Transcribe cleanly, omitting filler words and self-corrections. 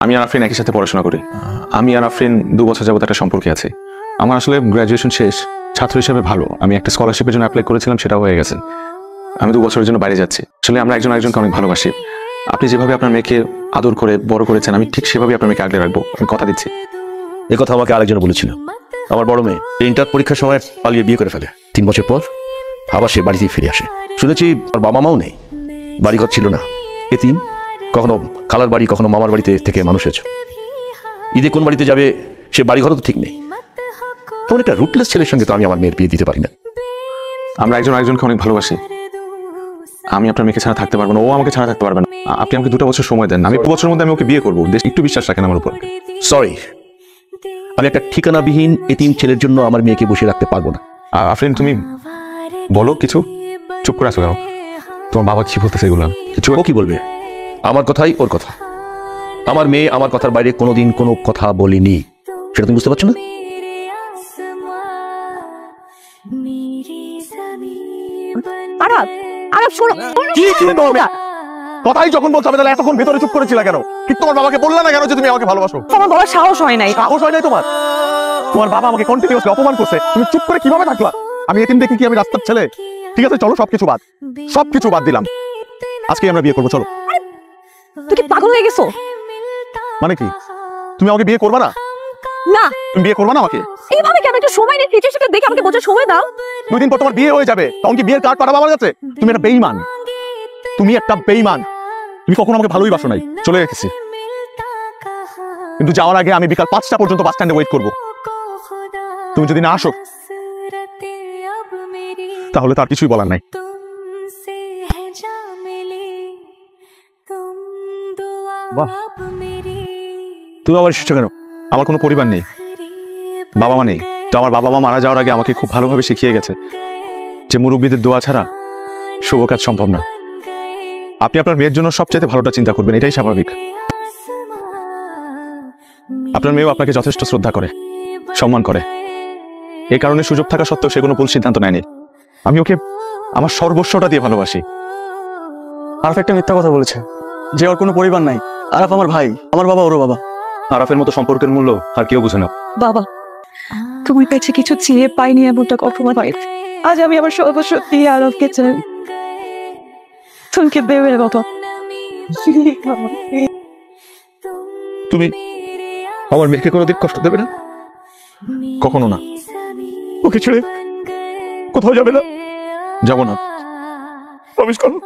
আমি আর আফরিন একই সাথে পড়াশোনা করি। আমি আর আফরিন 2 বছর যাবত একটা সম্পর্কে আছি। আমার আসলে গ্র্যাজুয়েশন শেষ, ছাত্র হিসেবে ভালো। আমি একটা স্কলারশিপের জন্য অ্যাপ্লাই করেছিলাম, সেটাও হয়ে গেছে। আমি 2 বছরের জন্য বাইরে যাচ্ছি। আসলে আমরা একজন আরেকজনকে অনেক ভালোবাসি। আপনি যেভাবে আপনার মেয়েকে আদর করে বড় করেছেন, আমি ঠিক সেভাবে আপনার মেয়েকে আগলে রাখবো, আমি কথা দিচ্ছি। এই কথা আমাকে আরেকজন বলেছিল। আমার বড় মেয়ে ইন্টার পরীক্ষার সময় পালিয়ে বিয়ে করে ফেলে। 3 বছর পর আবার সে বাড়িতেই ফিরে আসে। শুনেছি আর বাবা মাও নেই, বাড়িঘর ছিল না, এতিম। কখনো খালার বাড়ি, কখনো মামার বাড়িতে থেকে মানুষ হয়েছে। ঈদে কোন বাড়িতে যাবে সে বাড়িঘরও তো ঠিক নেই। এমন একটা রুটলেস ছেলের সঙ্গে তো আমি আমার মেয়ের বিয়ে দিতে পারি না। আমরা একজন আরেকজনকে অনেক ভালোবাসি। আমি আপনার মেয়েকে ছাড়া থাকতে পারবো না, ও আমাকে ছাড়া থাকতে পারবে না। আপনি আমাকে 2টা বছর সময় দেন, আমি 2 বছরের মধ্যে আমি ওকে বিয়ে করবো। একটু বিশ্বাস রাখেন আমার উপর। সরি, আমি একটা ঠিকানাবিহীন এতিম ছেলের জন্য আমার মেয়েকে বসে রাখতে পারবো না। আফরিন, তুমি বলো কিছু। চুপ করে আসো কেন? তোমার বাবা কি বলতেছে এগুলো? কিছু ও কি বলবে? আমার কথাই ওর কথা। আমার মেয়ে আমার কথার বাইরে কোনোদিন কোনো কথা বলিনি, সেটা তুমি বুঝতে পারছো না? কথাই যখন বলছো আমি তাহলে এতক্ষণ ভেতরে চুপ করেছিল কেন? কিন্তু তোমার বাবাকে বললা না কেন যে তুমি আমাকে ভালোবাসো? তোমার বলার সাহস হয় নাই। সাহস হয় নাই তোমার? তোমার বাবা আমাকে কন্টিনিউয়াসলি অপমান করছে, তুমি চুপ করে কিভাবে থাকলা? আমি এতিম দেখি কি আমি রাস্তার ছেলে? ঠিক আছে, চলো সবকিছু বাদ দিলাম। আজকে আমরা বিয়ে করবো, চলো। তুই কি পাগল হয়ে গেছো? মানে কি? তুমি আমাকে বিয়ে করবা না? না। তুমি বিয়ে করবা না আমাকে? এইভাবে কেন? একটু সময় নিয়ে সিচুয়েশনটা দেখে আমাকে বোঝার সময় দাও। 2 দিন পর তোমার বিয়ে হয়ে যাবে, তখন কি বিয়ের কার্ড পাঠাবো আমার কাছে? তুমি একটা বেঈমান, তুমি একটা বেঈমান। তুমি কখনো আমাকে ভালোই বাসো নাই। চলে গেছি, কিন্তু যাওয়ার আগে আমি বিকাল 5টা পর্যন্ত বাস স্ট্যান্ডে ওয়েট করবো। তুমি যদি না আসো তাহলে তার কিছুই বলার নাই। বাহ, তুমি আবার এসেছো কেন? আমার কোনো পরিবার নেই, বাবা মা নেই। তো আমার বাবা মা মারা যাওয়ার আগে আমাকে খুব ভালোভাবে শিখিয়ে গেছে যে মুরব্বীদের দোয়া ছাড়া শুভ কাজ সম্ভব না। আপনি আপনার মেয়ের জন্য সবচেয়ে ভালোটা চিন্তা করবেন, এটাই স্বাভাবিক। আপনার মেয়েও আপনাকে যথেষ্ট শ্রদ্ধা করে, সম্মান করে। এই কারণে সুযোগ থাকা সত্ত্বেও সে কোনো ভুল সিদ্ধান্ত নেয়নি। আমি ওকে আমার সর্বস্বটা দিয়ে ভালোবাসি। আরাফ একটা মিথ্যা কথা বলেছে যে ওর কোনো পরিবার নাই। আরাফ আমার ভাই, আমার বাবা ওরও বাবা। আরাফের মতো সম্পর্কের মূল্য আর কেউ বুঝে না। বাবা, তুমি কাছে কিছু চেয়ে পাইনি এমনটা কখনো হয়। আজ আমি আমার সর্বস্ব দিয়ে আরবকে চাই। তুমি দেবে বাবা। তুমি আমার মেয়েকে কোনোদিন কষ্ট দেবে না? কখনো না। ওকে ছেড়ে কোথাও যাবে না? যাব না। প্রমিস করো।